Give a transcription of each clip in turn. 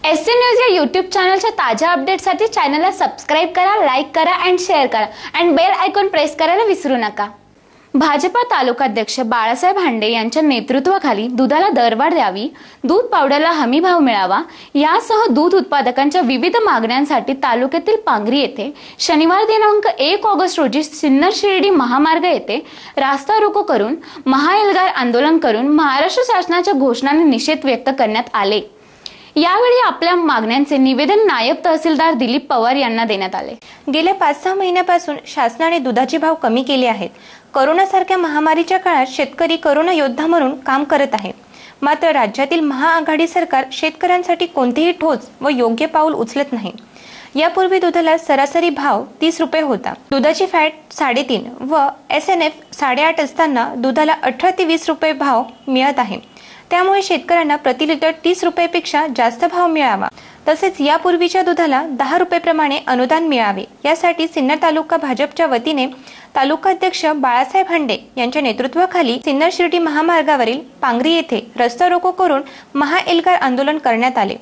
SC news या YouTube चॅनलच्या ताज्या अपडेट्ससाठी चॅनलला सबस्क्राइब करा, लाईक करा आणि शेअर करा आणि बेल आयकॉन प्रेस करायला विसरू नका। भाजपा तालुकाध्यक्ष बाळासाहेब भांडे यांच्या नेतृत्वाखाली दुधाला दरवाढ द्यावी, दूध पावडरला हमी भाव मिळावा यासह दूध उत्पादकांच्या विविध मागण्यांसाठी तालुक्यातील पांगरी येथे शनिवार दिनांक 1 ऑगस्ट रोजी सिन्नर शिर्डी महामार्ग येथे रास्ता रोको करून महाएल्गार आंदोलन करून महाराष्ट्र शासनाच्या घोषणांना निषेध व्यक्त करण्यात आले। यावेळी आपल्या मागण्यांचे निवेदन नायब तहसीलदार दिलीप पवार यांना देण्यात आले। गेल्या 5-6 महिन्यापासून शासनाने दुधाचे भाव कमी केले आहेत। कोरोनासारख्या महामारीच्या काळात शेतकरी कोरोना योद्धा म्हणून काम करत आहे। मात्र राज्यातील महाआघाडी सरकार शेतकऱ्यांसाठी कोणतेही ठोस व योग्य पाऊल उचलत नाही। यापूर्वी दुधाला सरासरी भाव 30 रुपये होता। दुधाची फॅट 3.5 व SNF 8.5 असताना दुधाला 18 ते 20 रुपये भाव मिळत आहे। त्यामुळे शेतकऱ्यांना प्रति लिटर 30 रुपयापेक्षा जास्त भाव मिळावा, तसेच यापूर्वीच्या दुधाला 10 रुपये प्रमाणे अनुदान मिळावे यासाठी सिन्नर तालुका भाजपच्या वतीने तालुकाध्यक्ष बाळासाहेब भांडे यांच्या नेतृत्वाखाली सिन्नर शिर्डी महामार्गावरील पांगरी येथे रस्ता रोको करून महाएल्गार आंदोलन करण्यात आले।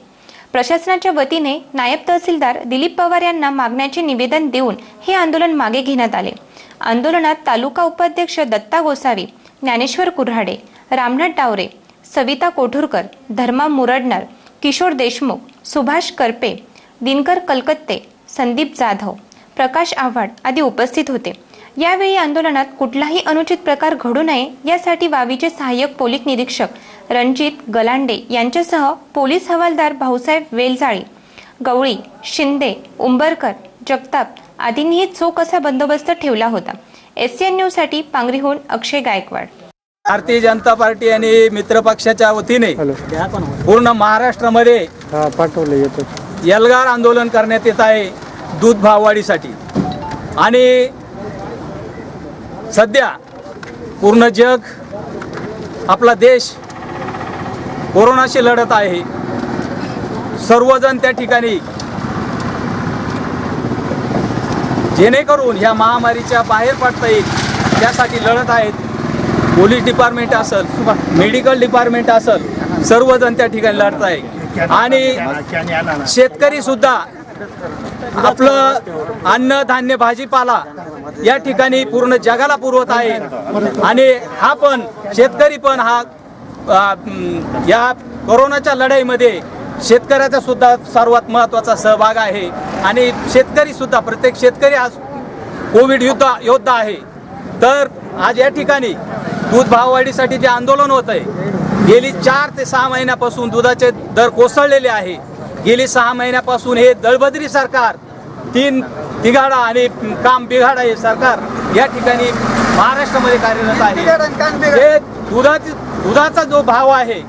प्रशासनाच्या वतीने नायब तहसीलदार दिलीप पवार यांना मागण्याचे निवेदन देऊन हे आंदोलन मागे घेण्यात आले। आंदोलनात तालुका उपाध्यक्ष दत्ता गोसावी, ज्ञानेश्वर कुऱ्हाडे, रामनाथ डावरे, सविता कोठुरकर, धर्मा मुरडणार, किशोर देशमुख, सुभाष करपे, दिनकर कलकत्ते, संदीप जाधव, प्रकाश आव्हाड आदी उपस्थित होते। यावेळी आंदोलनात कुठलाही अनुचित प्रकार घडू नये यासाठी वावीचे सहाय्यक पोलीस निरीक्षक रणजित गलांडे यांच्यासह पोलीस हवालदार भाऊसाहेब वेलजाळी, गवळी, शिंदे, उंबरकर, जगताप आदींनी चोख असा बंदोबस्त ठेवला होता। SCN न्यूज साठी पांगरीहून अक्षय गायकवाड। भारतीय जनता पार्टी आणि मित्र पक्षाच्या वतीने पूर्ण महाराष्ट्रामध्ये एल्गार आंदोलन करण्यात येत आहे दूध भाववाढीसाठी। आणि सध्या पूर्ण जग, आपला देश कोरोनाशी लढत आहे। सर्वजण त्या ठिकाणी जेणेकरून ह्या महामारीच्या बाहेर पडता येईल त्यासाठी लढत आहेत। पोलीस डिपार्टमेंट असेल, मेडिकल डिपार्टमेंट असेल, सर्वजण त्या ठिकाणी लढत आहे। आणि शेतकरी सुद्धा आपलं अन्न धान्य भाजीपाला या ठिकाणी पूर्ण जगाला पुरवत आहे। आणि हा पण शेतकरी पण हा या कोरोनाच्या लढाईमध्ये शेतकऱ्याचा सुद्धा सर्वात महत्त्वाचा सहभाग आहे। आणि शेतकरी सुद्धा, प्रत्येक शेतकरी हा कोविड योद्धा आहे। तर आज या ठिकाणी दूध भाववाढीसाठी जे आंदोलन होत आहे, गेली 4 ते 6 महिन्यापासून दुधाचे दर कोसळलेले आहे। गेली 6 महिन्यापासून हे दळबद्री सरकार, तीन तिघाडा आणि काम बिघाडा हे सरकार या ठिकाणी महाराष्ट्रामध्ये कार्यरत आहे। हे दुधाचा जो भाव आहे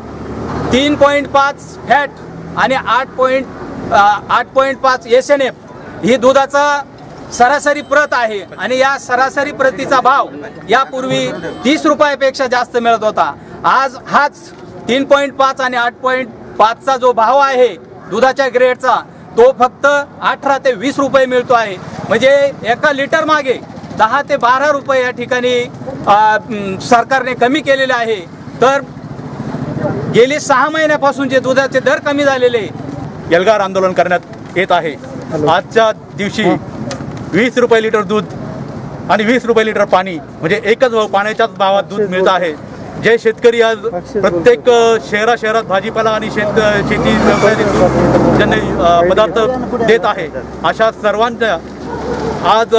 3.5 फॅट आणि 8.5 SNF ही दुधाचा सरासरी प्रत आहे। आणि या सरासरी प्रतीचा भाव यापूर्वी 30 रुपयापेक्षा जास्त मिळत होता। आज हाच 3.5 आणि 8.5चा जो भाव आहे दुधाच्या ग्रेडचा, तो फक्त 18 ते 20 रुपये मिळतो आहे। म्हणजे एका लिटर मागे 10 ते 12 रुपये या ठिकाणी सरकारने कमी केलेले आहे। तर गेली 6 महिन्यापासून जे दुधाचे दर कमी झालेले एल्गार आंदोलन करण्यात येत आहे। आजच्या दिवशी 20 रुपये लिटर दूध आणि 20 रुपये लिटर पाणी, म्हणजे एकच भाव, पाण्याच्याच भावात दूध मिळत आहे। जे शेतकरी आज प्रत्येक शहरात भाजीपाला आणि शेती व्यवसायातून ज्यांनी पदार्थ देत आहे, अशा सर्वांच्या आज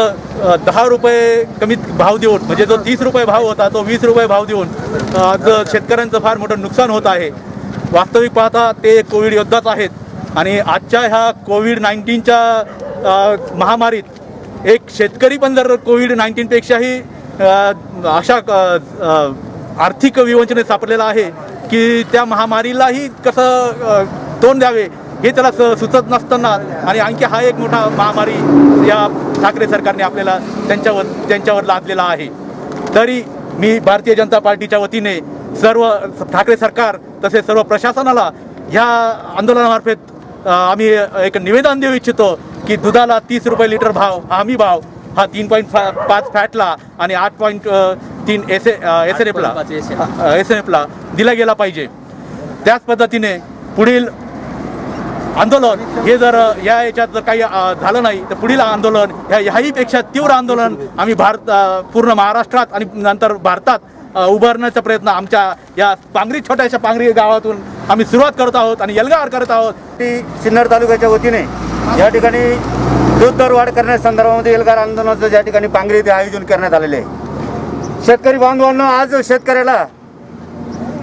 10 रुपये कमीत भाव देऊन, म्हणजे जो 30 रुपये भाव होता तो 20 रुपये भाव देऊन आज शेतकऱ्यांचं फार मोठं नुकसान होत आहे। वास्तविक पाहता ते कोविड योद्धाच आहेत। आणि आजच्या ह्या कोविड-19च्या महामारीत एक शेतकरी पण जर कोविड-19 पेक्षाही अशा आर्थिक विवंचनेत सापडलेला आहे की त्या महामारीलाही कसं तोंड द्यावे हे त्याला सुचत नसताना, आणि आणखी हा एक मोठा महामारी या ठाकरे सरकारने आपल्याला त्यांच्यावर लादलेला आहे। तरी मी भारतीय जनता पार्टीच्या वतीने सर्व ठाकरे सरकार तसेच सर्व प्रशासनाला ह्या आंदोलनामार्फत आम्ही एक निवेदन देऊ इच्छितो की दुधाला 30 रुपये लिटर भाव, हमी भाव हा 3.5 फॅटला आणि 8.3 SNFला दिला गेला पाहिजे। त्याच पद्धतीने पुढील आंदोलन हे जर याच्यात जर काही झालं नाही तर पुढील आंदोलन ह्याही पेक्षा तीव्र आंदोलन आम्ही पूर्ण महाराष्ट्रात आणि नंतर भारतात उभारण्याचा प्रयत्न आमच्या या छोट्याशा पांगरी गावातून आम्ही सुरुवात करत आहोत आणि एल्गार करत आहोत। सिन्नर तालुक्याच्या वतीने या ठिकाणी दूध दर वाढ करण्यासंदर्भामध्ये एल्गार आंदोलनाचं या ठिकाणी पांगरी येथे आयोजन करण्यात आलेले आहे। शेतकरी बांधवांनो, आज शेतकऱ्याला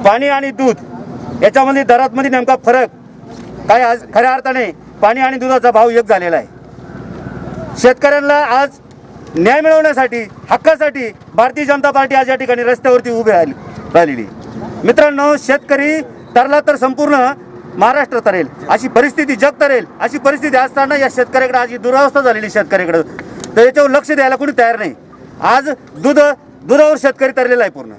पाणी आणि दूध याच्यामध्ये दरातमध्ये नेमका फरक काय? आज खऱ्या अर्थाने पाणी आणि दुधाचा भाव एक झालेला आहे। शेतकऱ्यांना आज न्याय मिळवण्यासाठी, हक्कासाठी भारतीय जनता पार्टी आज या ठिकाणी रस्त्यावरती उभी राहिलेली। मित्रांनो, शेतकरी तरला तर संपूर्ण महाराष्ट्र तरेल अशी परिस्थिती, जग तरेल अशी परिस्थिती असताना या शेतकऱ्याकडे आज ही दुरावस्था झालेली शेतकऱ्याकडे, तर याच्यावर लक्ष द्यायला कोणी तयार नाही। आज दुधावर शेतकरी तरलेला आहे पूर्ण।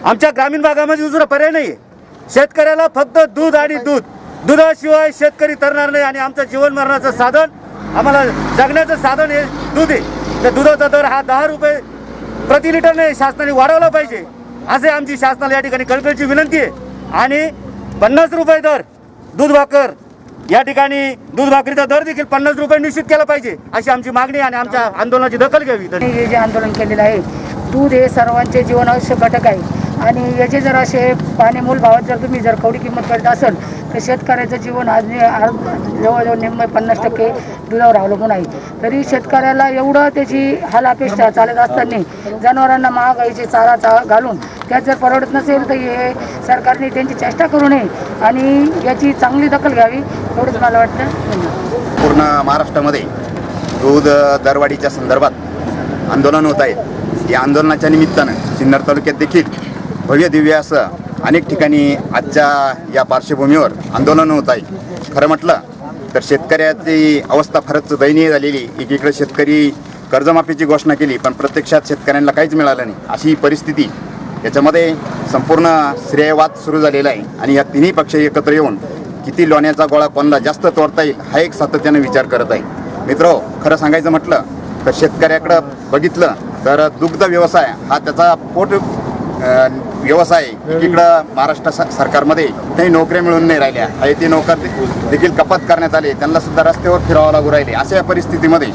आमच्या ग्रामीण भागामध्ये दुसरा पर्याय नाही आहे। शेतकऱ्याला फक्त दूध आणि दूध, दुधाशिवाय शेतकरी तरणार नाही आणि आमचं जीवन मरणाचं साधन, आम्हाला जगण्याचं साधन हे दूध आहे। तर दुधाचा दर हा 10 रुपये प्रति लिटरने शासनाने वाढवला पाहिजे असे आमची शासनाला या ठिकाणी कळकळीची विनंती आहे। आणि 50 रुपये दर दूध भाकर, या ठिकाणी दूध भाकरीचा दर देखील 50 रुपये निश्चित केला पाहिजे अशी आमची मागणी आणि आमच्या आंदोलनाची दखल घ्यावी। हे जे आंदोलन केलेलं आहे, दूध हे सर्वांचे जीवनावश्यक घटक आहे आणि याचे जर असे पाणी मूल भावात जर तुम्ही जर कवडी किंमत करत असाल तर शेतकऱ्याचं जीवन आज जवळजवळ निम्मे 50% दुधावर अवलंबून आहे। तरी शेतकऱ्याला एवढं त्याची हाल अपेक्षा चालत असताना जनावरांना महागाईचे चारा घालून त्यात जर परवडत नसेल तर हे सरकारने त्यांची चेष्टा करू नये आणि याची चांगली दखल घ्यावी एवढंच मला वाटतं। पूर्ण महाराष्ट्रामध्ये दूध दरवाढीच्या संदर्भात आंदोलन होत आहेत। या आंदोलनाच्या निमित्तानं सिन्नर तालुक्यात देखील भव्य दिव्य असं अनेक ठिकाणी आजच्या या पार्श्वभूमीवर आंदोलन होत आहे। खरं म्हटलं तर शेतकऱ्याची अवस्था फारच दयनीय झालेली। एकीकडे शेतकरी कर्जमाफीची घोषणा केली पण प्रत्यक्षात शेतकऱ्यांना काहीच मिळालं नाही अशी परिस्थिती। याच्यामध्ये संपूर्ण श्रेयवाद सुरू झालेला आहे आणि या तिन्ही पक्ष एकत्र येऊन किती लोण्याचा गोळा कोणाला जास्त तोडता येईल हा एक सातत्याने विचार करत आहे। मित्रो, खरं सांगायचं म्हटलं तर शेतकऱ्याकडं बघितलं तर दुग्ध व्यवसाय हा त्याचा पोट व्यवसाय। एकीकडं महाराष्ट्र सरकारमध्ये काही नोकऱ्या मिळून नाही राहिल्या, ते नोकर देखील कपात करण्यात आले, त्यांना सुद्धा रस्त्यावर फिरावं लागू राहिले। अशा या परिस्थितीमध्ये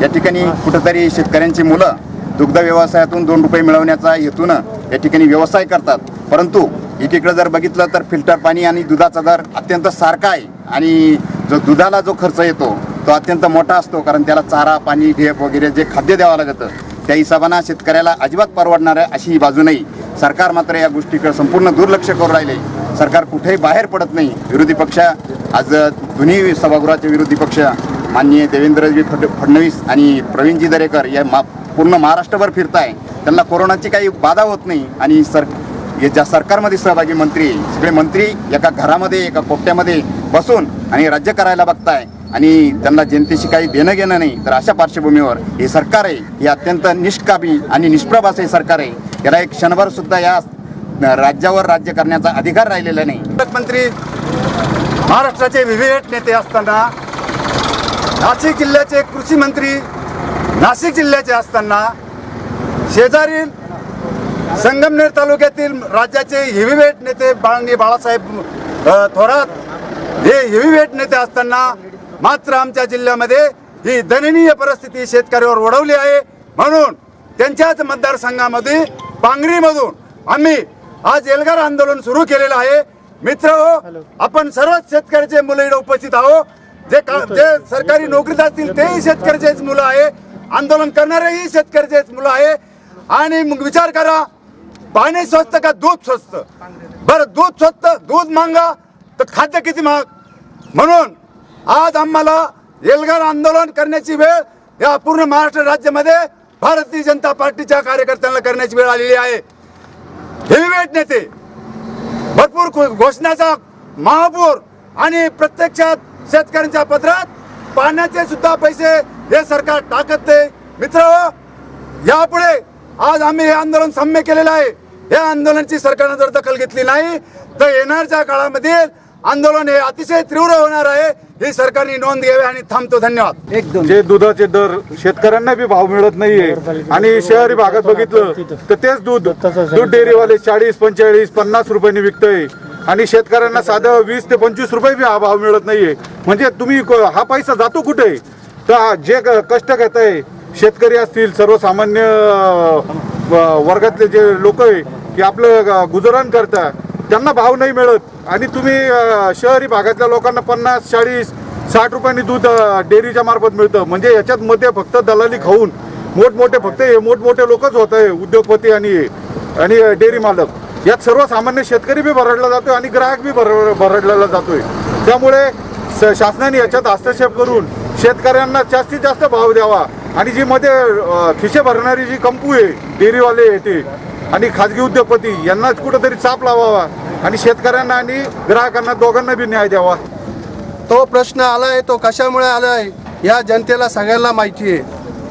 या ठिकाणी कुठंतरी शेतकऱ्यांची मुलं दुग्ध व्यवसायातून 2 रुपये मिळवण्याचा हेतूनं या ठिकाणी व्यवसाय करतात। परंतु एकीकडे जर बघितलं तर फिल्टर पाणी आणि दुधाचा दर अत्यंत सारखा आहे आणि दुधाला जो खर्च येतो तो अत्यंत मोठा असतो, कारण त्याला चारा, पाणी, ढेप वगैरे जे खाद्य द्यावं लागतं त्या हिशोबानं शेतकऱ्याला अजिबात परवडणार आहे अशी बाजू नाही। सरकार मात्र या गोष्टीकडे संपूर्ण दुर्लक्ष करू राहिले। सरकार कुठेही बाहेर पडत नाही। विरोधी पक्ष आज दोन्ही सभागृहाचे विरोधी पक्ष माननीय देवेंद्रजी फडणवीस आणि प्रवीणजी दरेकर या पूर्ण महाराष्ट्रभर फिरताय, त्यांना कोरोनाची काही बाधा होत नाही आणि ज्या सरकारमध्ये सहभागी मंत्री सगळे मंत्री एका घरामध्ये एका कोपट्यामध्ये बसून आणि राज्य करायला बघताय आणि त्यांना जनतेशी काही देणं घेणं नाही। तर अशा पार्श्वभूमीवर हे सरकार आहे हे अत्यंत निष्कामी आणि निष्प्रभ असे सरकार आहे। याला एक क्षणभर सुद्धा या राज्यावर राज्य करण्याचा अधिकार राहिलेला नाही। पालकमंत्री महाराष्ट्राचे विविध नेते असताना, नाशिक जिल्ह्याचे कृषी मंत्री नाशिक जिल्ह्याचे असताना, शेजारील संगमनेर तालुक्यातील राज्याचे हेवीवेट नेते बाळासाहेब थोरात हे हेवीवेट नेते असताना मात्र आमच्या जिल्ह्यामध्ये ही दयनीय परिस्थिती शेतकऱ्यावर ओढवली आहे। म्हणून त्यांच्याच मतदारसंघामध्ये पांगरीमधून आम्ही आज एल्गार आंदोलन सुरू केलेलं आहे। मित्रहो, आपण सर्वच शेतकऱ्याचे मुलं इकडे उपस्थित आहोत। जे सरकारी नोकरीत असतील तेही शेतकऱ्याचेच मुलं आहे, आंदोलन करणारेही शेतकऱ्याचेच मुलं आहे। आणि मग विचार करा, पाणी स्वस्त का दूध स्वस्त? बरं, दूध स्वस्त, दूध महागा तर खाद्य किती महाग? म्हणून आज आम्हाला एल्गार आंदोलन करण्याची वेळ या पूर्ण महाराष्ट्र राज्यामध्ये भारतीय जनता पार्टीच्या कार्यकर्त्यांना करण्याची वेळ आलेली आहे। हेवीवेट नेते, भरपूर घोषणाचा महापूर आणि प्रत्यक्षात शेतकऱ्यांच्या पदरात पाण्याचे सुद्धा पैसे हे सरकार टाकत नाही। मित्रहो, यापुढे आज आम्ही हे आंदोलन साम्य केलेलं आहे। या आंदोलनाची सरकारने जर दखल घेतली नाही तर येणाऱ्या काळामध्ये आंदोलन हे अतिशय तीव्र होणार आहे, ही सरकारने नोंद घ्यावी आणि थांबतो। धन्यवाद। जे दुधाचे दर शेतकऱ्यांना बी भाव मिळत नाहीये आणि शहरी भागात बघितलं तर तेच दूध डेअरीवाले 40, 45, 50 रुपयांनी विकतंय आणि शेतकऱ्यांना साधं 20 ते 25 रुपये बी भाव मिळत नाहीये. म्हणजे तुम्ही हा पैसा जातो कुठे? तर जे कष्ट घेत आहे शेतकरी असतील, सर्वसामान्य वर्गातले जे लोक आहे की आपलं गुजराण करता, त्यांना भाव नाही मिळत. आणि तुम्ही शहरी भागातल्या लोकांना 50, 40, 60 रुपयांनी दूध डेअरीच्या मार्फत मिळतं. म्हणजे याच्यात मध्ये फक्त दलाली खाऊन मोठमोठे लोकच होत आहे, उद्योगपती आणि डेअरी मालक. यात सर्वसामान्य शेतकरी बी भरडला जातोय आणि ग्राहक बी भरडलेला जातोय. त्यामुळे शासनाने याच्यात हस्तक्षेप करून शेतकऱ्यांना जास्तीत जास्त भाव द्यावा. आणि जी मध्ये खिशे भरणारी जी कंपू आहे, डेअरीवाले ते आणि खाजगी उद्योगपती, यांना कुठंतरी चाप लावावा आणि शेतकऱ्यांना आणि ग्राहकांना दोघांना बी न्याय द्यावा. तो प्रश्न आलाय, तो कशामुळे आलाय या जनतेला सगळ्यांना माहिती आहे.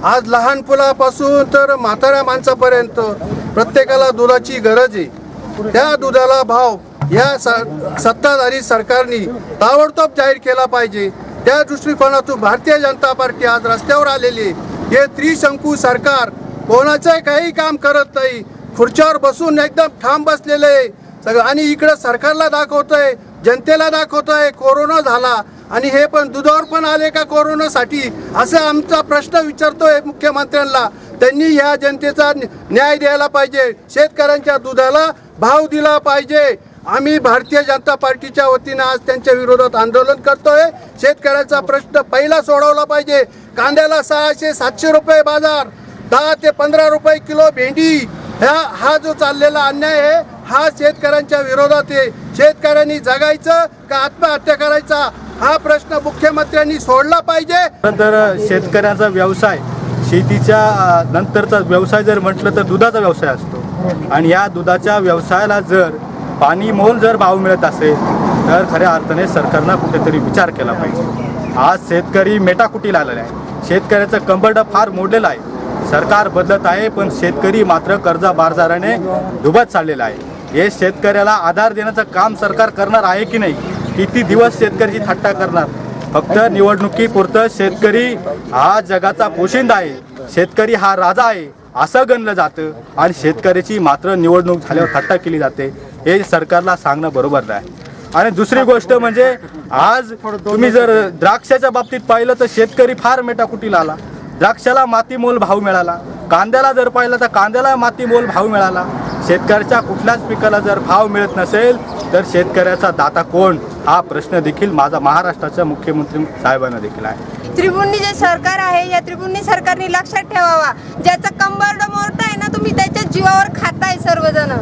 आज लहान मुलापासून तर म्हाताऱ्या माणसापर्यंत प्रत्येकाला दुधाची गरज आहे. त्या दुधाला भाव या सत्ताधारी सरकारने ताबडतोब जाहीर केला पाहिजे. त्या दृष्टिकोनातून भारतीय जनता पार्टी आज रस्त्यावर आलेली आहे. हे त्रिशंकू सरकार कोणाचं काही काम करत नाही, खुर्च्यावर बसून एकदम ठाम बसलेले आहे सगळं. आणि इकडं सरकारला दाखवतोय, जनतेला दाखवतोय कोरोना झाला आणि हे पण दुधावर पण आले का कोरोनासाठी, असं आमचा प्रश्न विचारतोय मुख्यमंत्र्यांना. त्यांनी ह्या जनतेचा न्याय द्यायला पाहिजे, शेतकऱ्यांच्या दुधाला भाव दिला पाहिजे. आम्ही भारतीय जनता पार्टीच्या वतीनं आज त्यांच्या विरोधात आंदोलन करतोय. शेतकऱ्याचा प्रश्न पहिला सोडवला पाहिजे. कांद्याला 600-700 रुपये बाजार, 10 ते 15 रुपये किलो भेंडी, हा जो चाललेला अन्याय आहे हा शेतकऱ्यांच्या विरोधात आहे. शेतकऱ्यांनी जगायचं का आत्महत्या करायचा हा प्रश्न मुख्यमंत्र्यांनी सोडला पाहिजे. नंतर शेतकऱ्याचा व्यवसाय, शेतीच्या नंतरचा व्यवसाय जर म्हटलं तर दुधाचा व्यवसाय असतो. आणि या दुधाच्या व्यवसायाला जर पाणी मोल जर भाव मिळत असेल तर खऱ्या अर्थाने सरकारनं कुठेतरी विचार केला पाहिजे. आज शेतकरी मेटाकुटीला आलेला आहे, शेतकऱ्याचं कंबरडं फार मोडलेलं आहे. सरकार बदलत आहे पण शेतकरी मात्र कर्जबाजाराने डुबत चाललेला आहे. हे शेतकऱ्याला आधार देण्याचं काम सरकार करणार आहे की नाही? किती दिवस शेतकऱ्याची थट्टा करणार? फक्त निवडणुकीपुरतं शेतकरी हा जगाचा पोशिंदा आहे, शेतकरी हा राजा आहे असं गणलं जातं आणि शेतकऱ्याची मात्र निवडणूक झाल्यावर थट्टा केली जाते. हे सरकारला सांगणं बरोबर नाही. आणि दुसरी गोष्ट म्हणजे आज तुम्ही जर द्राक्षाच्या बाबतीत पाहिलं तर शेतकरी फार मेटाकुटीला आला. द्राक्षाला मातीमोल भाव मिळाला. कांद्याला जर पाहिलं तर कांद्याला मातीमोल भाव मिळाला. शेतकऱ्याच्या कुठल्याच पिकाला जर भाव मिळत नसेल तर शेतकऱ्याचा दाता कोण हा प्रश्न देखील माझा महाराष्ट्राच्या मुख्यमंत्री साहेबांना देखील आहे. त्रिभुवनी जे सरकार आहे या त्रिभुवनी सरकारने लक्षात ठेवावा. ज्याचं कंबरडं मोडत आहे ना, तुम्ही त्याच्या जीवावर खाताय सर्वजण.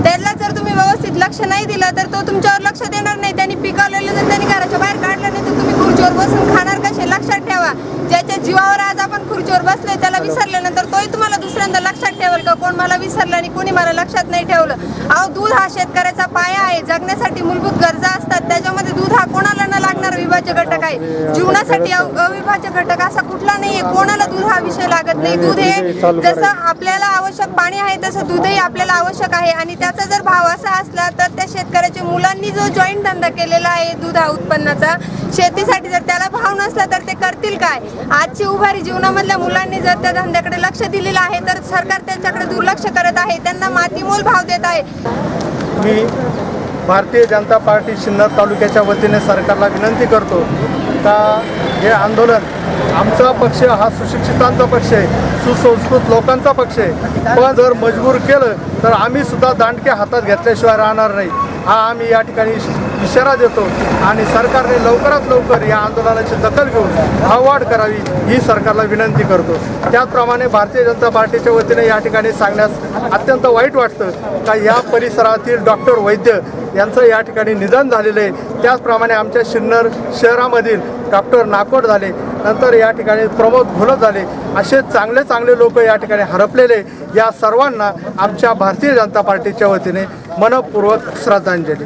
त्याला जर तुम्ही व्यवस्थित लक्ष नाही दिलं तर तो तुमच्यावर लक्ष देणार नाही. त्यांनी पिकवलेलं जर त्यांनी घराच्या बाहेर काढलं नाही तर तुम्ही खुर्चीवर बसून खाणार कसे? लक्षात ठेवा. ज्याच्या जीवावर आज आपण खुर्चीवर बसलोय त्याला विसरल्यानंतर तोही तुम्हाला दुसऱ्यांदा लक्षात ठेवेल का? कोण मला विसरलं आणि कोणी मला लक्षात नाही ठेवलं. अहो, दूध हा शेतकऱ्याचा पाया आहे. जगण्यासाठी मूलभूत गरजा असतात, त्याच्यामध्ये दूध हा कोणाला न लागणार विभाज्य घटक आहे. जीवनासाठी अविभाज्य घटक असा कुठला नाहीये. कोणाला दूध हा विषय लागत नाही. दूध हे जसं आपल्याला आवश्यक पाणी आहे तसं दूधही आपल्याला आवश्यक आहे. आणि त्याचा जर भाव असा असला तर त्या शेतकऱ्याच्या मुलांनी जो जॉईंट धंदा केलेला आहे दूध हा उत्पन्नाचा, शेतीसाठी जर त्याला भाव नसला तर ते करतील काय? आजची उभारी जीवनामधल्या मुलांनी जर त्या धंद्याकडे लक्ष दिलेलं आहे तर सरकार त्याच्याकडे दुर्लक्ष करत आहे, त्यांना मातीमोल भाव देत आहे. मी भारतीय जनता पार्टी सिन्नर तालुक्याच्या वतीने सरकारला विनंती करतो का हे आंदोलन, आमचा पक्ष हा सुशिक्षितांचा पक्ष आहे, सुसंस्कृत लोकांचा पक्ष आहे. पण जर मजबूर केलं तर आम्ही सुद्धा दांडके हातात घेतल्याशिवाय राहणार नाही हा आम्ही या ठिकाणी इशारा देतो. आणि सरकारने लवकरात लवकर या आंदोलनाची दखल घेऊन भाववाढ करावी ही सरकारला विनंती करतो. त्याचप्रमाणे भारतीय जनता पार्टीच्या वतीने या ठिकाणी सांगण्यास अत्यंत वाईट वाटतं का या परिसरातील डॉक्टर वैद्य यांचं या ठिकाणी निधन झालेलं आहे. त्याचप्रमाणे आमच्या सिन्नर शहरामधील डॉक्टर नाकोड झाले, नंतर या ठिकाणी प्रमोद घोलप झाले, असे चांगले लोक या ठिकाणी हरपलेले. या सर्वांना आमच्या भारतीय जनता पार्टीच्या वतीने मनपूर्वक श्रद्धांजली.